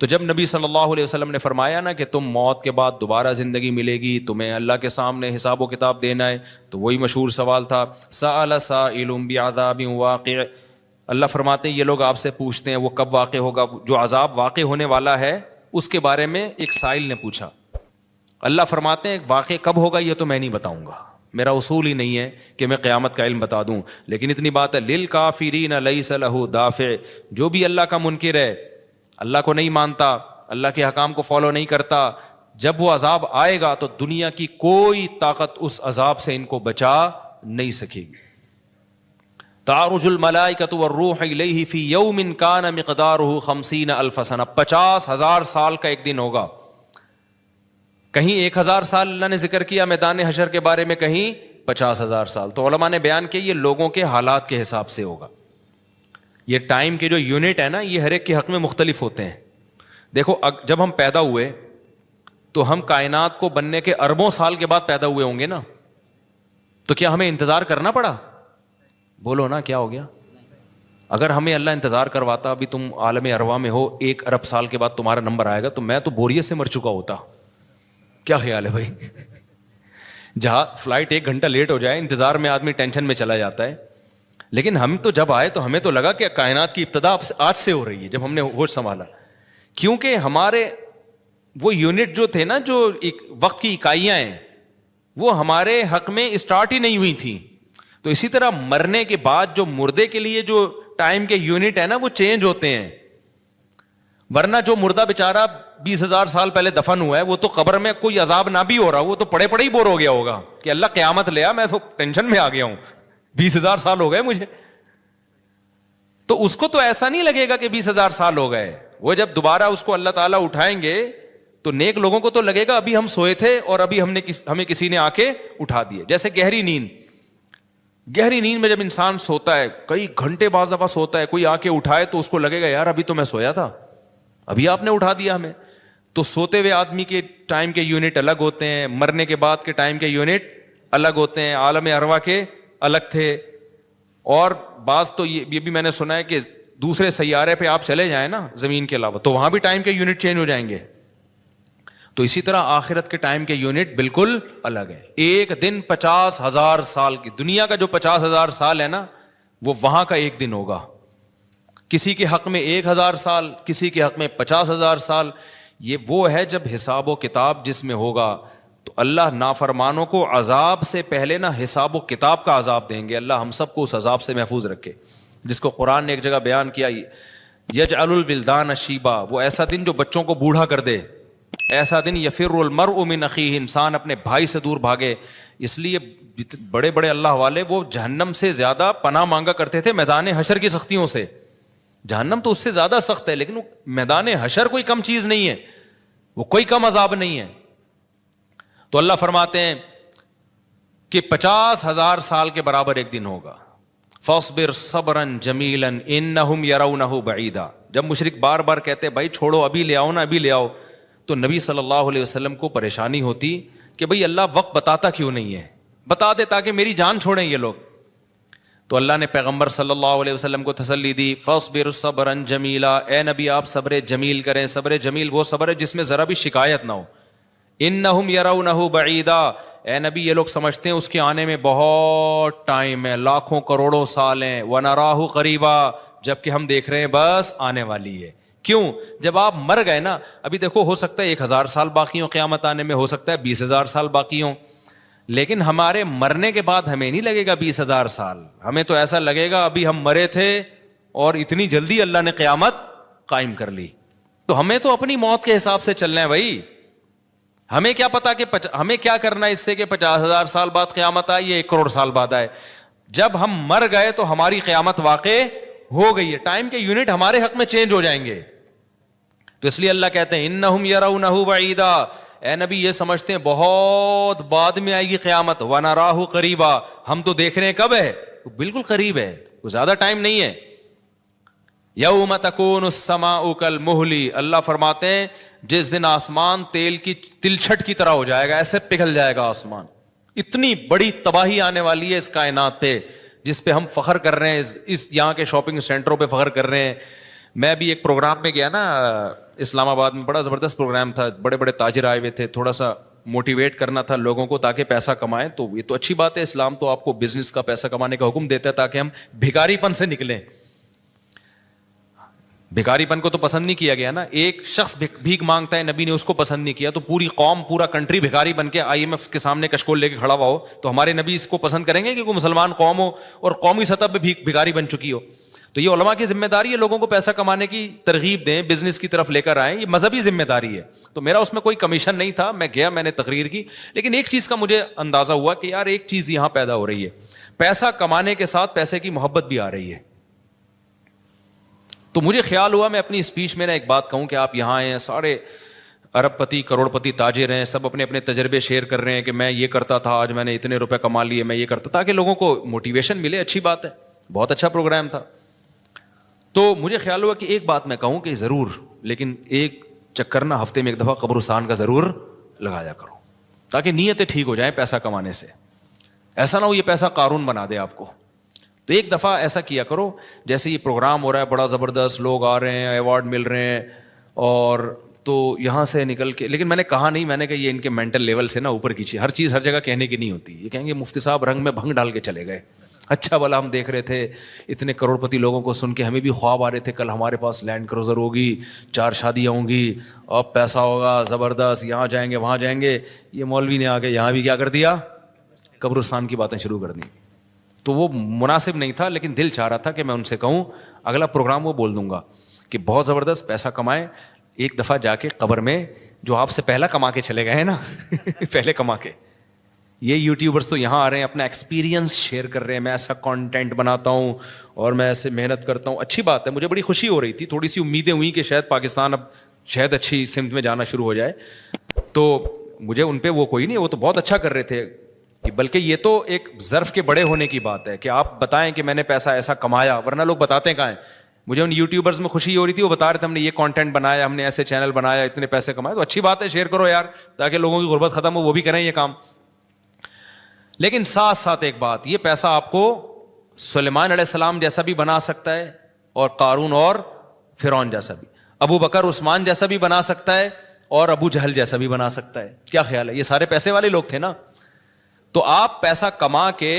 تو جب نبی صلی اللہ علیہ وسلم نے فرمایا نا کہ تم موت کے بعد دوبارہ زندگی ملے گی، تمہیں اللہ کے سامنے حساب و کتاب دینا ہے، تو وہی مشہور سوال تھا سأل سائل بعذاب واقع. اللہ فرماتے ہیں یہ لوگ آپ سے پوچھتے ہیں وہ کب واقع ہوگا، جو عذاب واقع ہونے والا ہے اس کے بارے میں ایک سائل نے پوچھا. اللہ فرماتے ہیں واقع کب ہوگا یہ تو میں نہیں بتاؤں گا، میرا اصول ہی نہیں ہے کہ میں قیامت کا علم بتا دوں، لیکن اتنی بات ہے للکافرین لیس لہ دافع. جو بھی اللہ کا منکر ہے، اللہ کو نہیں مانتا، اللہ کے حکام کو فالو نہیں کرتا، جب وہ عذاب آئے گا تو دنیا کی کوئی طاقت اس عذاب سے ان کو بچا نہیں سکے گی. تعرج الملائکۃ والروح الیہ فی یوم کان مقدارہ 50,000 سنہ. 50,000 سال کا ایک دن ہوگا. کہیں 1,000 سال اللہ نے ذکر کیا میدان حشر کے بارے میں، کہیں 50,000 سال. تو علماء نے بیان کیا یہ لوگوں کے حالات کے حساب سے ہوگا. یہ ٹائم کے جو یونٹ ہے نا یہ ہر ایک کے حق میں مختلف ہوتے ہیں. دیکھو جب ہم پیدا ہوئے تو ہم کائنات کو بننے کے اربوں سال کے بعد پیدا ہوئے ہوں گے نا، تو کیا ہمیں انتظار کرنا پڑا؟ بولو نا کیا ہو گیا؟ اگر ہمیں اللہ انتظار کرواتا ابھی تم عالم ارواح میں ہو 1 ارب سال کے بعد تمہارا نمبر آئے گا، تو میں تو بوریت سے مر چکا ہوتا. کیا خیال ہے بھائی؟ جہاں فلائٹ 1 گھنٹہ لیٹ ہو جائے انتظار میں آدمی ٹینشن میں چلا جاتا ہے. لیکن ہم تو جب آئے تو ہمیں تو لگا کہ کائنات کی ابتدا آج سے ہو رہی ہے جب ہم نے ہوش سنبھالا. کیونکہ ہمارے وہ یونٹ جو تھے نا، جو وقت کی اکائیاں ہیں، وہ ہمارے حق میں اسٹارٹ ہی نہیں ہوئی تھیں. تو اسی طرح مرنے کے بعد جو مردے کے لیے جو ٹائم کے یونٹ ہے نا وہ چینج ہوتے ہیں. ورنہ جو مردہ بیچارہ 20,000 سال پہلے دفن ہوا ہے وہ تو قبر میں کوئی عذاب نہ بھی ہو رہا، وہ تو پڑے پڑے ہی بور ہو گیا ہوگا کہ اللہ قیامت لیا، میں تو ٹینشن میں آ گیا ہوں، 20,000 سال ہو گئے مجھے. تو اس کو تو ایسا نہیں لگے گا کہ 20,000 سال ہو گئے. وہ جب دوبارہ اس کو اللہ تعالیٰ اٹھائیں گے تو نیک لوگوں کو تو لگے گا ابھی ہم سوئے تھے اور ابھی ہمیں کسی نے آ کے اٹھا دیے. جیسے گہری نیند میں جب انسان سوتا ہے کئی گھنٹے بعض دفعہ سوتا ہے، کوئی آ کے اٹھائے تو اس کو لگے گا یار ابھی تو میں سویا تھا، ابھی آپ نے اٹھا دیا ہمیں. تو سوتے ہوئے آدمی کے ٹائم کے یونٹ الگ ہوتے ہیں، مرنے کے بعد کے ٹائم کے یونٹ الگ ہوتے ہیں، عالم ارواح کے الگ تھے. اور بعض تو یہ بھی میں نے سنا ہے کہ دوسرے سیارے پہ آپ چلے جائیں نا زمین کے علاوہ تو وہاں بھی ٹائم کے یونٹ چینج ہو جائیں گے. تو اسی طرح آخرت کے ٹائم کے یونٹ بالکل الگ ہے. ایک دن 50,000 سال کی، دنیا کا جو 50,000 سال ہے نا وہ وہاں کا ایک دن ہوگا. کسی کے حق میں 1,000 سال، کسی کے حق میں 50,000 سال. یہ وہ ہے جب حساب و کتاب جس میں ہوگا. تو اللہ نافرمانوں کو عذاب سے پہلے نا حساب و کتاب کا عذاب دیں گے. اللہ ہم سب کو اس عذاب سے محفوظ رکھے، جس کو قرآن نے ایک جگہ بیان کیا یجعل الولدان شیبا، وہ ایسا دن جو بچوں کو بوڑھا کر دے. ایسا دن یفر المرء من اخیہ، انسان اپنے بھائی سے دور بھاگے. اس لیے بڑے بڑے اللہ والے وہ جہنم سے زیادہ پناہ مانگا کرتے تھے میدان حشر کی سختیوں سے. جہنم تو اس سے زیادہ سخت ہے، لیکن میدان حشر کوئی کم چیز نہیں ہے، وہ کوئی کم عذاب نہیں ہے. تو اللہ فرماتے ہیں کہ 50,000 سال کے برابر ایک دن ہوگا. فاصبر صبرا جمیلا انہم یرونہ بعیدا. جب مشرک بار بار کہتے بھائی چھوڑو ابھی لے آؤ نا ابھی لے آؤ، تو نبی صلی اللہ علیہ وسلم کو پریشانی ہوتی کہ بھئی اللہ وقت بتاتا کیوں نہیں ہے، بتا دے تاکہ میری جان چھوڑیں یہ لوگ. تو اللہ نے پیغمبر صلی اللہ علیہ وسلم کو تسلی دی فاصبر صبرا جمیلا، اے نبی آپ صبر جمیل کریں. صبر جمیل وہ صبر ہے جس میں ذرا بھی شکایت نہ ہو. انہم یرونہ بعیدا، اے نبی یہ لوگ سمجھتے ہیں اس کے آنے میں بہت ٹائم ہے، لاکھوں کروڑوں سال ہیں. ونراہ قریبا، جبکہ ہم دیکھ رہے ہیں بس آنے والی ہے. کیوں؟ جب آپ مر گئے نا، ابھی دیکھو ہو سکتا ہے 1,000 سال باقی ہوں قیامت آنے میں، ہو سکتا ہے 20,000 سال باقی ہوں، لیکن ہمارے مرنے کے بعد ہمیں نہیں لگے گا 20,000 سال. ہمیں تو ایسا لگے گا ابھی ہم مرے تھے اور اتنی جلدی اللہ نے قیامت قائم کر لی. تو ہمیں تو اپنی موت کے حساب سے چلنا ہے بھائی. ہمیں کیا پتا کہ ہمیں کیا کرنا ہے اس سے کہ 50,000 سال بعد قیامت آئے یا 1 کروڑ سال بعد آئے. جب ہم مر گئے تو ہماری قیامت واقع ہو گئی ہے، ٹائم کے یونٹ ہمارے حق میں چینج ہو جائیں گے. تو اس لیے اللہ کہتے ہیں انہم یرونہ بعیدا، اے نبی یہ سمجھتے ہیں بہت بعد میں آئے گی قیامت. ونراہ قریبا، ہم تو دیکھ رہے ہیں کب ہے، بالکل قریب ہے، کوئی زیادہ ٹائم نہیں ہے. یوم تکون السماء کالمہل، اللہ فرماتے ہیں جس دن آسمان تیل کی تلچھٹ کی طرح ہو جائے گا، ایسے پگھل جائے گا آسمان. اتنی بڑی تباہی آنے والی ہے اس کائنات پہ جس پہ ہم فخر کر رہے ہیں، اس یہاں کے شاپنگ سینٹروں پہ فخر کر رہے ہیں. میں بھی ایک پروگرام میں گیا نا اسلام آباد میں بڑا زبردست پروگرام تھا, بڑے بڑے تاجر آئے ہوئے تھے, تھوڑا سا موٹیویٹ کرنا تھا لوگوں کو تاکہ پیسہ کمائیں. تو یہ تو اچھی بات ہے, اسلام تو آپ کو بزنس کا پیسہ کمانے کا حکم دیتا ہے تاکہ ہم بھکاری پن سے نکلیں. بھکاری پن کو تو پسند نہیں کیا گیا نا, ایک شخص بھیک مانگتا ہے, نبی نے اس کو پسند نہیں کیا, تو پوری قوم پورا کنٹری بھکاری بن کے IMF کے سامنے کشکول لے کے کھڑا ہوا ہو تو ہمارے نبی اس کو پسند کریں گے کہ کوئی مسلمان قوم ہو اور قومی سطح پہ بھکاری بن چکی ہو. تو یہ علماء کی ذمہ داری ہے لوگوں کو پیسہ کمانے کی ترغیب دیں, بزنس کی طرف لے کر آئیں, یہ مذہبی ذمہ داری ہے. تو میرا اس میں کوئی کمیشن نہیں تھا, میں گیا, میں نے تقریر کی, لیکن ایک چیز کا مجھے اندازہ ہوا کہ یار ایک چیز یہاں پیدا ہو رہی ہے, پیسہ کمانے کے ساتھ پیسے کی محبت بھی آ رہی ہے. تو مجھے خیال ہوا میں اپنی اسپیچ میں ایک بات کہوں کہ آپ یہاں آئے ہیں, سارے ارب پتی کروڑ پتی تاجر ہیں, سب اپنے اپنے تجربے شیئر کر رہے ہیں کہ میں یہ کرتا تھا, آج میں نے اتنے روپے کما لیے, میں یہ کرتا, تاکہ لوگوں کو موٹیویشن ملے. اچھی بات ہے, بہت اچھا پروگرام تھا. تو مجھے خیال ہوا کہ ایک بات میں کہوں کہ ضرور, لیکن ایک چکر نا ہفتے میں ایک دفعہ قبرستان کا ضرور لگایا کرو تاکہ نیتیں ٹھیک ہو جائیں پیسہ کمانے سے. ایسا نہ ہو یہ پیسہ قارون بنا دے آپ کو. تو ایک دفعہ ایسا کیا کرو, جیسے یہ پروگرام ہو رہا ہے بڑا زبردست, لوگ آ رہے ہیں, ایوارڈ مل رہے ہیں, اور تو یہاں سے نکل کے, لیکن میں نے کہا نہیں, میں نے کہا یہ ان کے مینٹل لیول سے نا اوپر کھینچی, ہر چیز ہر جگہ کہنے کی نہیں ہوتی. یہ کہیں گے مفتی صاحب رنگ میں بھنگ ڈال کے چلے گئے, اچھا بھلا ہم دیکھ رہے تھے اتنے کروڑ پتی لوگوں کو سن کے ہمیں بھی خواب آ رہے تھے, کل ہمارے پاس لینڈ کروزر ہوگی, 4 شادیاں ہوں گی, اور پیسہ ہوگا زبردست, یہاں جائیں گے وہاں جائیں گے. یہ مولوی نے آ کے یہاں بھی کیا کر دیا, قبرستان کی باتیں شروع کر دی. تو وہ مناسب نہیں تھا, لیکن دل چاہ رہا تھا کہ میں ان سے کہوں اگلا پروگرام وہ بول دوں گا کہ بہت زبردست پیسہ کمائیں, ایک دفعہ جا کے قبر میں جو آپ سے پہلا کما کے چلے گئے ہیں نا پہلے کما کے, یہ یوٹیوبرس تو یہاں آ رہے ہیں اپنا ایکسپیرینس شیئر کر رہے ہیں, میں ایسا کانٹینٹ بناتا ہوں اور میں ایسے محنت کرتا ہوں. اچھی بات ہے, مجھے بڑی خوشی ہو رہی تھی, تھوڑی سی امیدیں ہوئیں کہ شاید پاکستان اب شاید اچھی سمت میں جانا شروع ہو جائے. تو مجھے ان پہ وہ کوئی نہیں, وہ تو بہت اچھا کر رہے تھے, بلکہ یہ تو ایک ظرف کے بڑے ہونے کی بات ہے کہ آپ بتائیں کہ میں نے پیسہ ایسا کمایا, ورنہ لوگ بتاتے ہیں کہاں ہیں. مجھے ان یوٹیوبرز میں خوشی ہو رہی تھی, وہ بتا رہے تھے ہم نے یہ کانٹینٹ بنایا, ہم نے ایسے چینل بنایا, اتنے پیسے کمائے. تو اچھی بات ہے, شیئر کرو یار تاکہ لوگوں کی غربت ختم ہو, وہ بھی کریں یہ کام. لیکن ساتھ ساتھ ایک بات, یہ پیسہ آپ کو سلیمان علیہ السلام جیسا بھی بنا سکتا ہے, اور قارون اور فرعون جیسا بھی, ابو بکر عثمان جیسا بھی بنا سکتا ہے, اور ابو جہل جیسا بھی بنا سکتا ہے. کیا خیال ہے, یہ سارے پیسے والے لوگ تھے نا. تو آپ پیسہ کما کے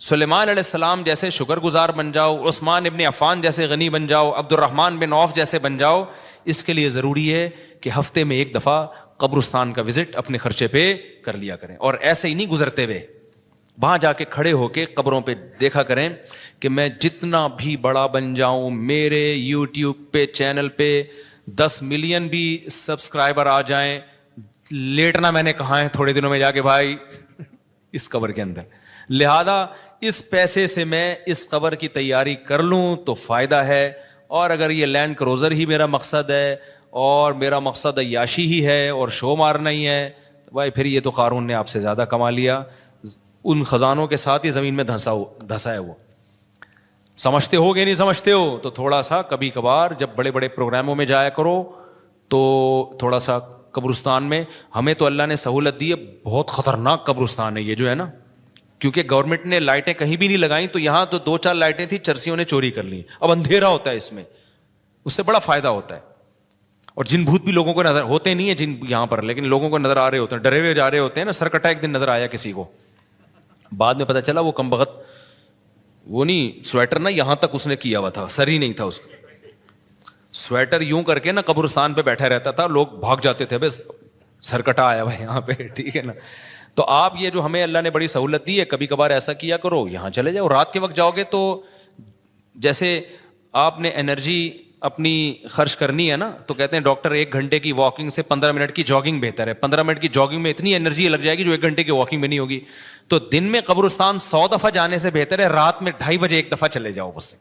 سلیمان علیہ السلام جیسے شکر گزار بن جاؤ, عثمان ابن عفان جیسے غنی بن جاؤ, عبد الرحمن بن عوف جیسے بن جاؤ. اس کے لیے ضروری ہے کہ ہفتے میں ایک دفعہ قبرستان کا وزٹ اپنے خرچے پہ کر لیا کریں, اور ایسے ہی نہیں گزرتے ہوئے, وہاں جا کے کھڑے ہو کے قبروں پہ دیکھا کریں کہ میں جتنا بھی بڑا بن جاؤں, میرے یوٹیوب پہ چینل پہ 10 ملین بھی سبسکرائبر آ جائیں, لیٹنا میں نے کہا ہے تھوڑے دنوں میں جا کے بھائی اس قبر کے اندر. لہذا اس پیسے سے میں اس قبر کی تیاری کر لوں تو فائدہ ہے, اور اگر یہ لینڈ کروزر ہی میرا مقصد ہے اور میرا مقصد عیاشی ہی ہے اور شو مارنا ہی ہے, تو بھائی پھر یہ تو قارون نے آپ سے زیادہ کما لیا, ان خزانوں کے ساتھ ہی زمین میں دھسا ہے. وہ سمجھتے ہو کہ نہیں سمجھتے ہو؟ تو تھوڑا سا کبھی کبھار جب بڑے بڑے پروگراموں میں جایا کرو تو تھوڑا سا قبرستان میں, ہمیں تو اللہ نے سہولت دی ہے, بہت خطرناک قبرستان ہے یہ جو ہے نا, کیونکہ گورنمنٹ نے لائٹیں کہیں بھی نہیں لگائیں, تو یہاں تو 2-4 لائٹیں تھیں, چرسیوں نے چوری کر لی. اب اندھیرا ہوتا ہے اس میں, اس سے بڑا فائدہ ہوتا ہے. اور جن بھوت بھی لوگوں کو نظر ہوتے نہیں ہیں جن یہاں پر, لیکن لوگوں کو نظر آ رہے ہوتے ہیں, ڈرے ہوئے جا رہے ہوتے ہیں نا. سرکٹا ایک دن نظر آیا کسی کو, بعد میں پتا چلا وہ کمبخت, وہ نہیں سویٹر نا یہاں تک اس نے کیا ہوا تھا, سر ہی نہیں تھا اس کا, سویٹر یوں کر کے نا قبرستان پہ بیٹھا رہتا تھا, لوگ بھاگ جاتے تھے, بس سرکٹا آیا ہوا یہاں پہ, ٹھیک ہے نا. تو آپ یہ جو ہمیں اللہ نے بڑی سہولت دی ہے, کبھی کبھار ایسا کیا کرو, یہاں چلے جاؤ. رات کے وقت جاؤ گے تو جیسے آپ نے انرجی اپنی خرچ کرنی ہے نا, تو کہتے ہیں ڈاکٹر 1 گھنٹے کی واکنگ سے 15 منٹ کی جاگنگ بہتر ہے. 15 منٹ کی جاگنگ میں اتنی انرجی لگ جائے گی جو 1 گھنٹے کی واکنگ میں نہیں ہوگی. تو دن میں قبرستان 100 دفعہ جانے سے بہتر ہے رات میں 2:30 بجے 1 دفعہ چلے جاؤ بس.